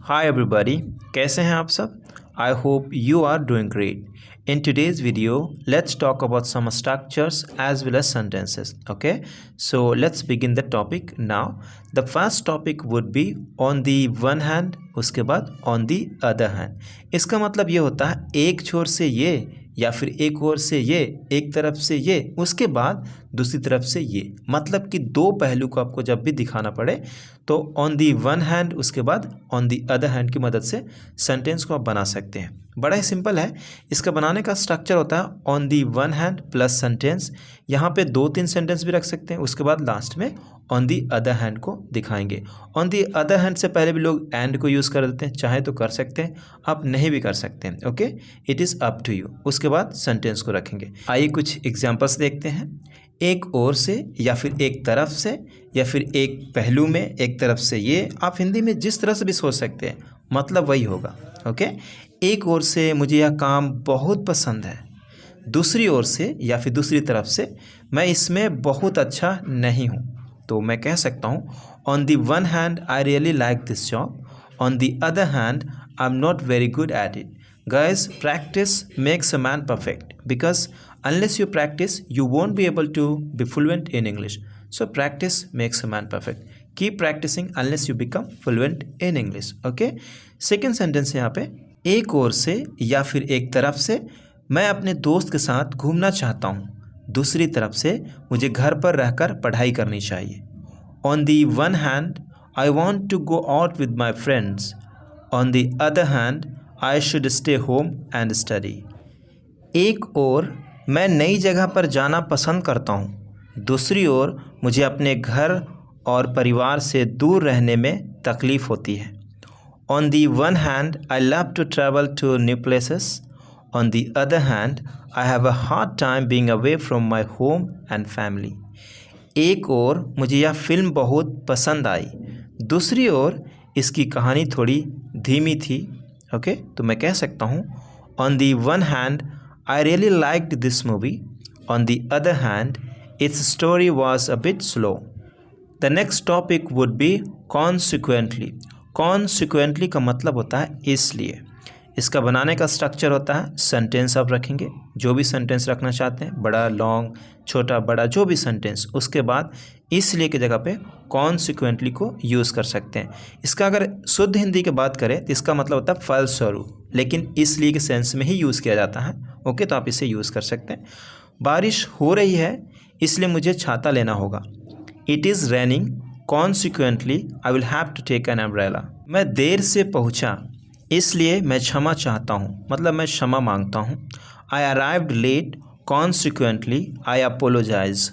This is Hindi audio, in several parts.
Hi everybody, कैसे हैं आप सब? I hope you are doing great. In today's video, let's talk about some structures as well as sentences. Okay, so let's begin the topic now. The first topic would be on the one hand, उसके बाद on the other hand. इसका मतलब ये होता है एक छोर से ये या फिर एक ओर से ये, एक तरफ से ये, उसके बाद दूसरी तरफ से ये। मतलब कि दो पहलू को आपको जब भी दिखाना पड़े तो ऑन दी वन हैंड उसके बाद ऑन दी अदर हैंड की मदद से सेंटेंस को आप बना सकते हैं। बड़ा ही सिंपल है। इसका बनाने का स्ट्रक्चर होता है on the one hand plus sentence. यहाँ पे 2-3 सेंटेंस भी रख सकते हैं, उसके बाद लास्ट में ऑन दी अदर हैंड को दिखाएंगे। ऑन दी अदर हैंड से पहले भी लोग एंड को यूज़ कर देते हैं, चाहे तो कर सकते हैं, आप नहीं भी कर सकते हैं। Okay, it is up to you. उसके बाद सेंटेंस को रखेंगे। आइए कुछ एग्जांपल्स देखते हैं। एक ओर से या फिर एक तरफ से या फिर एक पहलू में, एक तरफ से ये, आप हिंदी में जिस तरह से भी सोच सकते हैं, मतलब वही होगा। ओके, एक ओर से मुझे यह काम बहुत पसंद है, दूसरी ओर से या फिर दूसरी तरफ से मैं इसमें बहुत अच्छा नहीं हूँ। तो मैं कह सकता हूँ on the one hand I really like this job, on the other hand I am not very good at it. Guys, practice makes a man perfect because unless you practice, you won't be able to be fluent in English. So practice makes a man perfect. Keep practicing unless you become fluent in English. Okay? Second sentence है यहाँ पे, एक ओर से या फिर एक तरफ से मैं अपने दोस्त के साथ घूमना चाहता हूँ, दूसरी तरफ से मुझे घर पर रहकर पढ़ाई करनी चाहिए। On the one hand, I want to go out with my friends. On the other hand, I should stay home and study. एक ओर मैं नई जगह पर जाना पसंद करता हूँ, दूसरी ओर मुझे अपने घर और परिवार से दूर रहने में तकलीफ़ होती है। On the one hand, I love to travel to new places. On the other hand, I have a hard time being away from my home and family. एक ओर मुझे यह फिल्म बहुत पसंद आई, दूसरी ओर इसकी कहानी थोड़ी धीमी थी। ओके, तो मैं कह सकता हूँ on the one hand I really liked this movie, on the other hand it's story was a bit slow. The next topic would be consequently. Consequently का मतलब होता है इसलिए। इसका बनाने का स्ट्रक्चर होता है सेंटेंस आप रखेंगे, जो भी सेंटेंस रखना चाहते हैं, बड़ा, लॉन्ग, छोटा, बड़ा, जो भी सेंटेंस, उसके बाद इसलिए की जगह पे कॉन्सिक्वेंटली को यूज़ कर सकते हैं। इसका अगर शुद्ध हिंदी की बात करें तो इसका मतलब होता है फलस्वरूप, लेकिन इसलिए के सेंस में ही यूज़ किया जाता है। ओके, तो आप इसे यूज़ कर सकते हैं। बारिश हो रही है इसलिए मुझे छाता लेना होगा। It is raining consequently I will have to take an umbrella. मैं देर से पहुँचा इसलिए मैं क्षमा चाहता हूँ, मतलब मैं क्षमा मांगता हूँ। I arrived late consequently I apologise.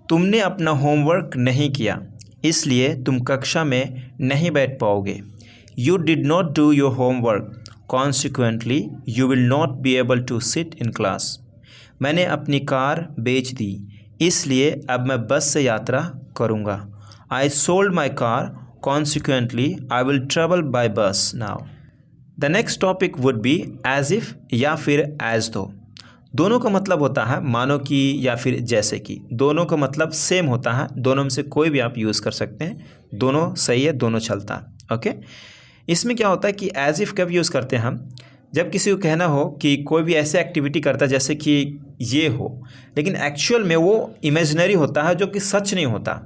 तुमने अपना होमवर्क नहीं किया इसलिए तुम कक्षा में नहीं बैठ पाओगे। You did not do your homework consequently you will not be able to sit in class. मैंने अपनी कार बेच दी इसलिए अब मैं बस से यात्रा करूँगा। I sold my car consequently I will travel by bus now. The next topic would be as if या फिर as though। दोनों का मतलब होता है मानो कि या फिर जैसे कि। दोनों का मतलब सेम होता है, दोनों में से कोई भी आप यूज़ कर सकते हैं, दोनों सही है, दोनों चलता है। ओके, इसमें क्या होता है कि as if कब यूज़ करते हैं हम, जब किसी को कहना हो कि कोई भी ऐसे एक्टिविटी करता है जैसे कि ये हो, लेकिन एक्चुअल में वो इमेजिनरी होता है, जो कि सच नहीं होता।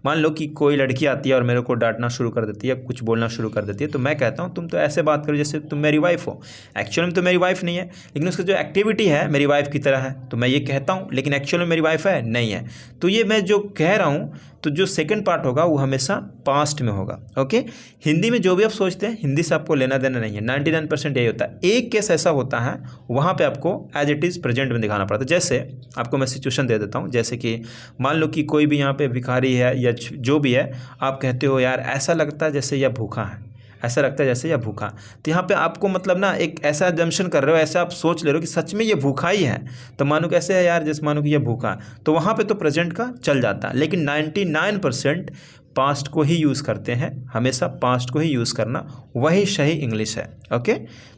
मान लो कि कोई लड़की आती है और मेरे को डांटना शुरू कर देती है, कुछ बोलना शुरू कर देती है, तो मैं कहता हूँ तुम तो ऐसे बात करो जैसे तुम मेरी वाइफ हो। एक्चुअल में तो मेरी वाइफ नहीं है, लेकिन उसका जो एक्टिविटी है मेरी वाइफ की तरह है, तो मैं ये कहता हूँ, लेकिन एक्चुअल में मेरी वाइफ है नहीं है। तो ये मैं जो कह रहा हूँ, तो जो सेकंड पार्ट होगा वो हमेशा पास्ट में होगा। ओके, हिंदी में जो भी आप सोचते हैं, हिंदी से आपको लेना देना नहीं है। 99% यही होता है। एक केस ऐसा होता है वहाँ पे आपको एज इट इज़ प्रेजेंट में दिखाना पड़ता है। जैसे आपको मैं सिचुएशन दे देता हूँ, जैसे कि मान लो कि कोई भी यहाँ पे भिखारी है या जो भी है, आप कहते हो यार ऐसा लगता है जैसे यह भूखा है, ऐसा लगता है जैसे यह भूखा। तो यहाँ पे आपको मतलब ना एक ऐसा जम्पशन कर रहे हो, ऐसा आप सोच ले रहे हो कि सच में ये भूखा ही है। तो मानो कैसे है यार, जैसे मानो कि यह भूखा, तो वहाँ पे तो प्रेजेंट का चल जाता है। लेकिन 99% पास्ट को ही यूज़ करते हैं, हमेशा पास्ट को ही यूज़ करना वही सही इंग्लिश है। ओके,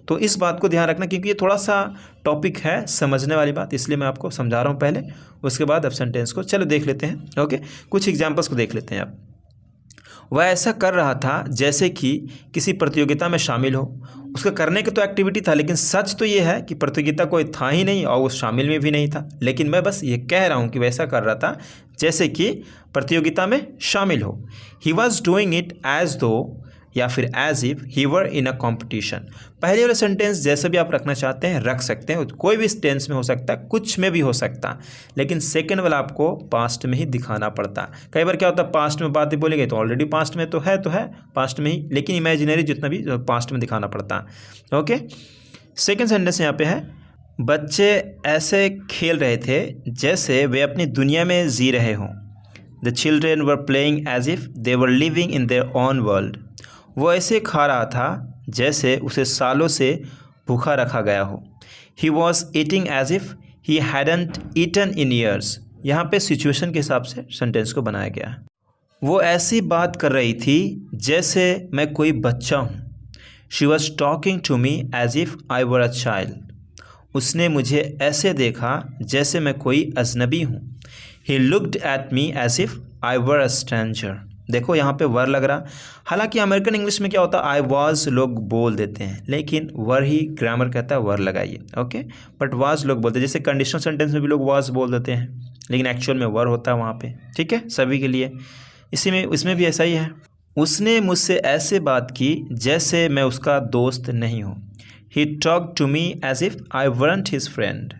तो इस बात को ध्यान रखना, क्योंकि ये थोड़ा सा टॉपिक है समझने वाली बात, इसलिए मैं आपको समझा रहा हूँ पहले, उसके बाद अब सेंटेंस को चलो देख लेते हैं। ओके, कुछ एग्जाम्पल्स को देख लेते हैं आप। वह ऐसा कर रहा था जैसे कि किसी प्रतियोगिता में शामिल हो। उसका करने का तो एक्टिविटी था, लेकिन सच तो ये है कि प्रतियोगिता कोई था ही नहीं और वो शामिल में भी नहीं था। लेकिन मैं बस ये कह रहा हूँ कि वैसा कर रहा था जैसे कि प्रतियोगिता में शामिल हो। He was doing it as though या फिर as if he were in a competition. पहले वाला सेंटेंस जैसे भी आप रखना चाहते हैं रख सकते हैं, कोई भी टेंस में हो सकता है, कुछ में भी हो सकता है, लेकिन सेकंड वाला आपको पास्ट में ही दिखाना पड़ता है। कई बार क्या होता है, पास्ट में बातें बोली गई तो ऑलरेडी पास्ट में तो है पास्ट में ही, लेकिन इमेजिनरी जितना भी पास्ट में दिखाना पड़ता है। ओके, सेकेंड सेंटेंस यहाँ पे है, बच्चे ऐसे खेल रहे थे जैसे वे अपनी दुनिया में जी रहे हों। The children were playing as if they were living in their own world. वो ऐसे खा रहा था जैसे उसे सालों से भूखा रखा गया हो। He was eating as if he hadn't eaten in years. यहाँ पे सिचुएशन के हिसाब से सेंटेंस को बनाया गया है। वो ऐसी बात कर रही थी जैसे मैं कोई बच्चा हूँ। She was talking to me as if I were a child. उसने मुझे ऐसे देखा जैसे मैं कोई अजनबी हूँ। He looked at me as if I were a stranger. देखो यहाँ पे वर लग रहा, हालांकि अमेरिकन इंग्लिश में क्या होता है, आई वाज लोग बोल देते हैं, लेकिन वर ही ग्रामर कहता है वर लगाइए। ओके, बट वाज लोग बोलते हैं, जैसे कंडीशनल सेंटेंस में भी लोग वाज बोल देते हैं, लेकिन एक्चुअल में वर होता है वहाँ पे। ठीक है, सभी के लिए। इसमें भी ऐसा ही है। उसने मुझसे ऐसे बात की जैसे मैं उसका दोस्त नहीं हूँ। He talk to me as if I weren't his friend.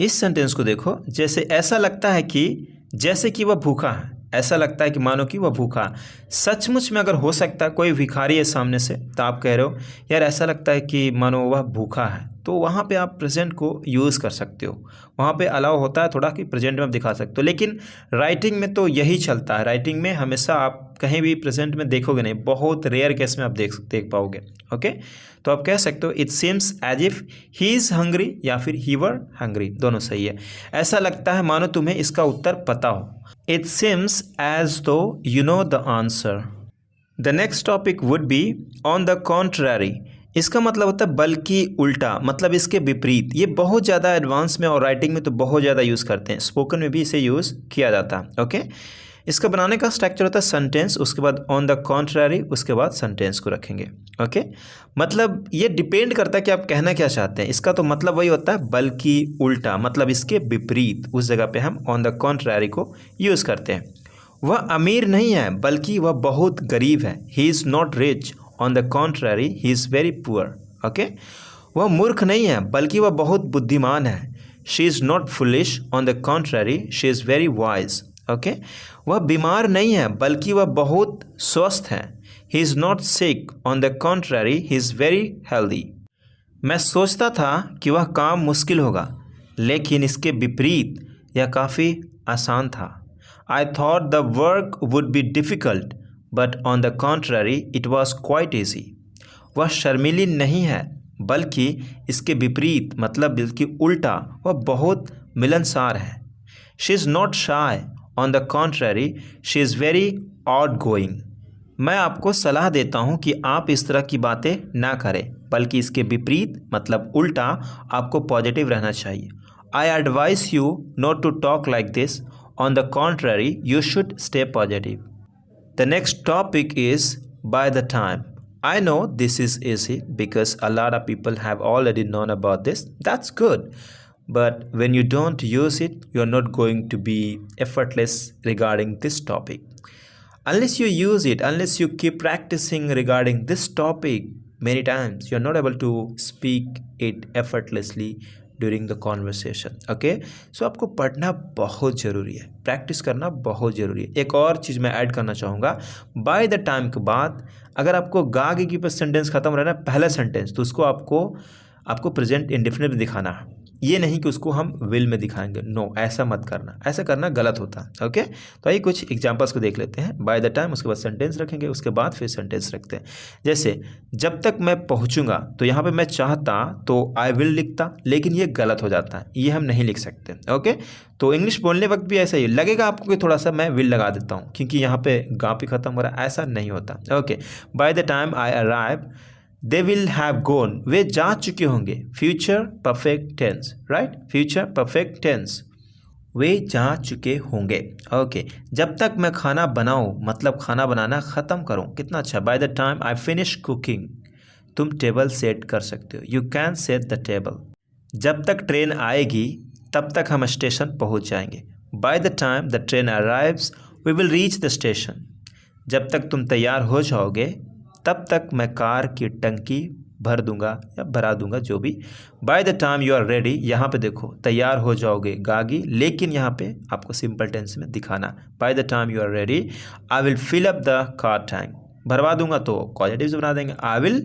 इस सेंटेंस को देखो, जैसे ऐसा लगता है कि जैसे कि वह भूखा है, ऐसा लगता है कि मानो कि वह भूखा। सचमुच में अगर हो सकता है कोई भिखारी है सामने से, तो आप कह रहे हो यार ऐसा लगता है कि मानो वह भूखा है, तो वहाँ पे आप प्रेजेंट को यूज़ कर सकते हो। वहाँ पे अलाउ होता है थोड़ा कि प्रेजेंट में आप दिखा सकते हो, लेकिन राइटिंग में तो यही चलता है। राइटिंग में हमेशा आप कहीं भी प्रेजेंट में देखोगे नहीं, बहुत रेयर केस में आप देख पाओगे। ओके, तो आप कह सकते हो it seems as if he is hungry या फिर ही वर हंग्री, दोनों सही है। ऐसा लगता है मानो तुम्हें इसका उत्तर पता हो। It seems as though you know the answer. The next topic would be on the contrary. इसका मतलब होता है बल्कि उल्टा, मतलब इसके विपरीत। ये बहुत ज़्यादा एडवांस में और राइटिंग में तो बहुत ज़्यादा यूज़ करते हैं, स्पोकन में भी इसे यूज़ किया जाता है। ओके, इसका बनाने का स्ट्रक्चर होता है सेंटेंस, उसके बाद ऑन द कॉन्ट्रारी, उसके बाद सेंटेंस को रखेंगे। ओके, मतलब ये डिपेंड करता है कि आप कहना क्या चाहते हैं। इसका तो मतलब वही होता है बल्कि उल्टा, मतलब इसके विपरीत। उस जगह पे हम ऑन द कॉन्ट्रारी को यूज़ करते हैं। वह अमीर नहीं है बल्कि वह बहुत गरीब है। He is not rich, on the contrary he is very poor. Okay, वह मूर्ख नहीं है बल्कि वह बहुत बुद्धिमान है। She is not foolish, on the contrary she is very wise. Okay, वह बीमार नहीं है बल्कि वह बहुत स्वस्थ है। He is not sick, on the contrary he is very healthy. मैं सोचता था कि वह काम मुश्किल होगा, लेकिन इसके विपरीत यह काफ़ी आसान था। I thought the work would be difficult, but on the contrary it was quite easy. वह शर्मीली नहीं है बल्कि इसके विपरीत, मतलब बल्कि उल्टा, वह बहुत मिलनसार है। She is not shy, on the contrary she is very out going. मैं आपको सलाह देता हूँ कि आप इस तरह की बातें ना करें, बल्कि इसके विपरीत, मतलब उल्टा, आपको पॉजिटिव रहना चाहिए। I advise you not to talk like this, on the contrary you should stay positive. The next topic is by the time. I know this is easy because a lot of people have already known about this. That's good. But when you don't use it, you're not going to be effortless regarding this topic. Unless you use it, unless you keep practicing regarding this topic many times, you're not able to speak it effortlessly during the conversation. Okay, so आपको पढ़ना बहुत ज़रूरी है, प्रैक्टिस करना बहुत ज़रूरी है। एक और चीज़ मैं ऐड करना चाहूँगा, बाय द टाइम के बाद अगर आपको गागे की पर सेंटेंस खत्म रहना है पहला सेंटेंस, तो उसको आपको प्रेजेंट इंडेफिनिट में दिखाना है। ये नहीं कि उसको हम विल में दिखाएंगे, नो, ऐसा मत करना, ऐसा करना गलत होता है। ओके, तो आइए कुछ एग्जांपल्स को देख लेते हैं। बाय द टाइम, उसके बाद सेंटेंस रखेंगे, उसके बाद फिर सेंटेंस रखते हैं। जैसे जब तक मैं पहुंचूंगा, तो यहाँ पे मैं चाहता तो आई विल लिखता, लेकिन ये गलत हो जाता है, ये हम नहीं लिख सकते। ओके, तो इंग्लिश बोलने वक्त भी ऐसा ही लगेगा आपको कि थोड़ा सा मैं विल लगा देता हूँ, क्योंकि यहाँ पे गा पे खत्म हो रहा है, ऐसा नहीं होता। Okay, by the time I arrive, they will have gone, वे जा चुके होंगे। Future perfect tense, right, future perfect tense. वे जा चुके होंगे। ओके, जब तक मैं खाना बनाऊं मतलब खाना बनाना ख़त्म करूं। कितना अच्छा, bye the time I finish cooking. तुम टेबल सेट कर सकते हो, you can set the table. जब तक ट्रेन आएगी तब तक हम स्टेशन पहुंच जाएंगे। By the time the train arrives we will reach the station. जब तक तुम तैयार हो जाओगे तब तक मैं कार की टंकी भर दूंगा या भरा दूंगा, जो भी। By the time you are ready, यहाँ पे देखो तैयार हो जाओगे गागी, लेकिन यहाँ पे आपको सिंपल टेंस में दिखाना। By the time you are ready I will fill up the car tank. भरवा दूंगा तो पॉजिटिव से बना देंगे, I will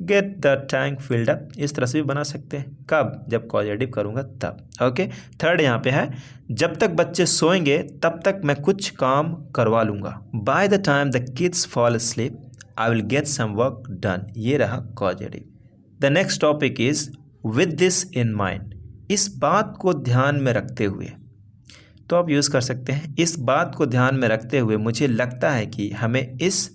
get the tank filled up. इस तरह से भी बना सकते हैं, कब, जब पॉजिटिव करूँगा तब। ओके, थर्ड यहाँ पे है, जब तक बच्चे सोएंगे तब तक मैं कुछ काम करवा लूँगा। By the time the kids fall asleep I will get some work done. ये रहा positive. The next topic is with this in mind. इस बात को ध्यान में रखते हुए, तो आप यूज़ कर सकते हैं, इस बात को ध्यान में रखते हुए मुझे लगता है कि हमें इस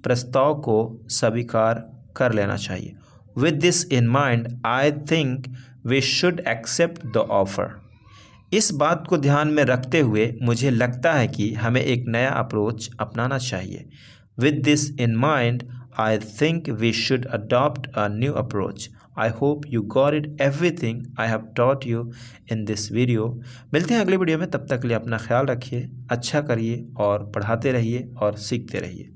प्रस्ताव को स्वीकार कर लेना चाहिए। With this in mind I think we should accept the offer. इस बात को ध्यान में रखते हुए मुझे लगता है कि हमें एक नया अप्रोच अपनाना चाहिए। With this in mind I think we should adopt a new approach. I hope you got it everything I have taught you in this video. मिलते हैं अगले वीडियो में, तब तक के लिए अपना ख्याल रखिए, अच्छा करिए और पढ़ाते रहिए और सीखते रहिए।